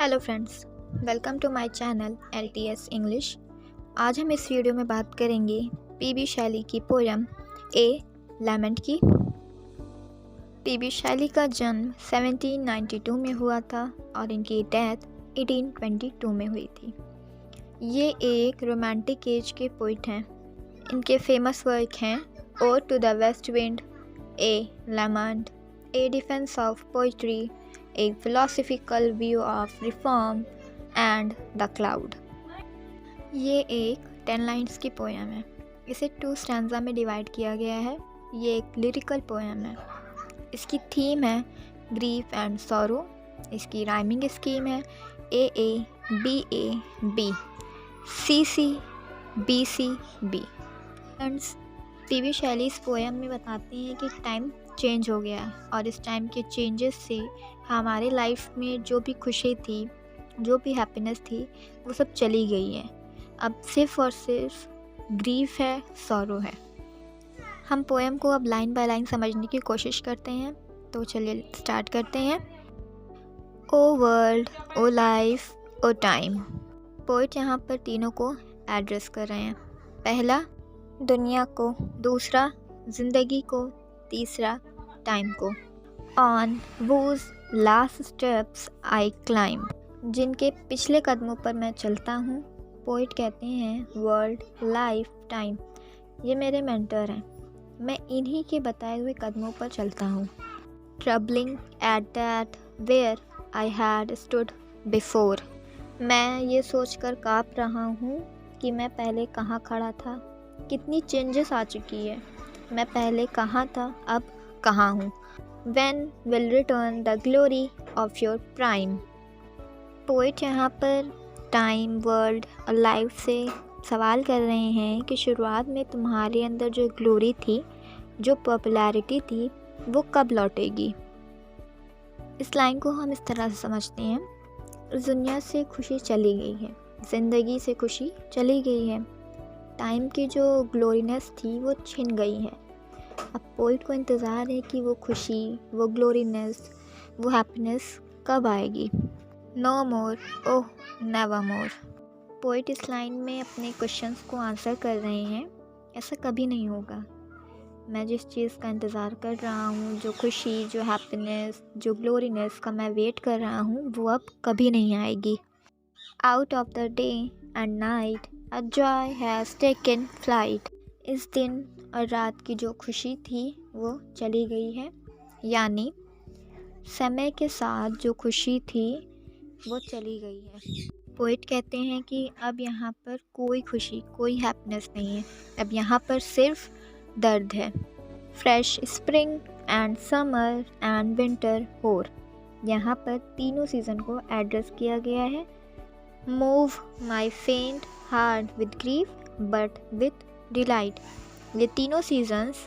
Hello friends, welcome to my channel LTS English. आज हम इस वीडियो में बात करेंगे पीबी शैली की पोयम ए लेमेंट की। पीबी शैली का जन्म 1792 में हुआ था और इनकी डेथ 1822 में हुई थी। ये एक रोमांटिक एज के पोइट हैं। इनके फेमस वर्क हैं ode to the west wind, a lament, a defence of poetry, A philosophical view of reform and the cloud। ये एक 10 लाइन्स की पोएम है। इसे 2 स्टैंजा में डिवाइड किया गया है। ये एक लिरिकल पोएम है। इसकी थीम है ग्रीफ एंड सॉरो। इसकी राइमिंग स्कीम है AA BA B CC BC B। Friends, PB Shelley इस पोएम में बताते हैं कि टाइम चेंज हो गया है और इस टाइम के चेंजेस से हमारे लाइफ में जो भी खुशी थी, जो भी हैप्पीनेस थी, वो सब चली गई है। अब सिर्फ़ और सिर्फ ग्रीफ है, सॉरो है। हम पोएम को अब लाइन बाय लाइन समझने की कोशिश करते हैं, तो चलिए स्टार्ट करते हैं। ओ वर्ल्ड, ओ लाइफ, ओ टाइम। पोइट यहाँ पर तीनों को एड्रेस कर रहे हैं। पहला दुनिया को, दूसरा ज़िंदगी को, तीसरा टाइम को। On whose last steps I climb, जिनके पिछले कदमों पर मैं चलता हूँ। पोइट कहते हैं वर्ल्ड, लाइफ, टाइम, ये मेरे मेंटर हैं। मैं इन्हीं के बताए हुए कदमों पर चलता हूँ। Trembling at that where I had stood before, मैं ये सोचकर काँप रहा हूँ कि मैं पहले कहाँ खड़ा था। कितनी चेंजेस आ चुकी है। मैं पहले कहाँ था, अब कहाँ हूँ। When will return the glory of your prime। Poet यहाँ पर टाइम, वर्ल्ड और लाइफ से सवाल कर रहे हैं कि शुरुआत में तुम्हारे अंदर जो ग्लोरी थी, जो पॉपुलैरिटी थी, वो कब लौटेगी। इस लाइन को हम इस तरह से समझते हैं, इस दुनिया से खुशी चली गई है, ज़िंदगी से खुशी चली गई है, टाइम की जो ग्लोरीनेस थी वो छिन गई है। अब पोइट को इंतज़ार है कि वो खुशी, वो ग्लोरीनेस, वो हैप्पीनेस कब आएगी। नो मोर, ओह नेवर मोर। पोइट इस लाइन में अपने क्वेश्चंस को आंसर कर रहे हैं, ऐसा कभी नहीं होगा। मैं जिस चीज़ का इंतज़ार कर रहा हूँ, जो खुशी, जो हैप्पीनेस, जो ग्लोरीनेस का मैं वेट कर रहा हूँ, वो अब कभी नहीं आएगी। Out of the day and night a joy has taken flight. इस दिन और रात की जो खुशी थी वो चली गई है, यानी समय के साथ जो खुशी थी वो चली गई है। पोइट कहते हैं कि अब यहाँ पर कोई खुशी, कोई हैप्पीनेस नहीं है। अब यहाँ पर सिर्फ दर्द है। Fresh spring and summer and winter होर, यहाँ पर तीनों सीज़न को एड्रेस किया गया है। मूव माई फेंट heart with grief but with delight, ये तीनों सीजन्स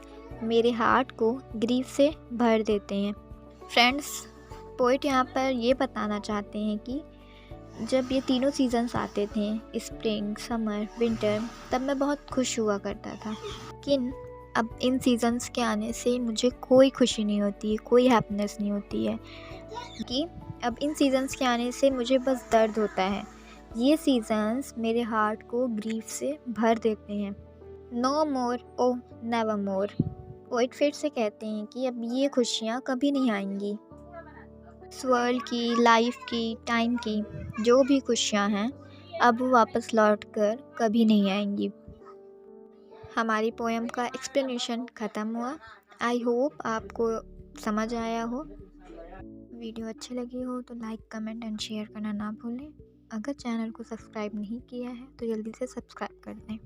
मेरे हार्ट को ग्रीफ से भर देते हैं। फ्रेंड्स, पोइट यहाँ पर ये बताना चाहते हैं कि जब ये तीनों सीजन्स आते थे, स्प्रिंग, समर, विंटर, तब मैं बहुत खुश हुआ करता था। लेकिन अब इन सीजन्स के आने से मुझे कोई खुशी नहीं होती है, कोई हैप्पीनेस नहीं होती है, कि अब इन सीजन्स के आने से मुझे बस दर्द होता है। ये सीजन्स मेरे हार्ट को ग्रीफ से भर देते हैं। नो मोर, ओह नेवर मोर। पोइट फिर से कहते हैं कि अब ये खुशियाँ कभी नहीं आएंगी। इस वर्ल्ड की, लाइफ की, टाइम की जो भी खुशियाँ हैं, अब वो वापस लौट कर कभी नहीं आएंगी। हमारी पोएम का एक्सप्लेनेशन ख़त्म हुआ। आई होप आपको समझ आया हो। वीडियो अच्छी लगी हो तो लाइक, कमेंट एंड शेयर करना ना भूलें। अगर चैनल को सब्सक्राइब नहीं किया है तो जल्दी से सब्सक्राइब कर दें।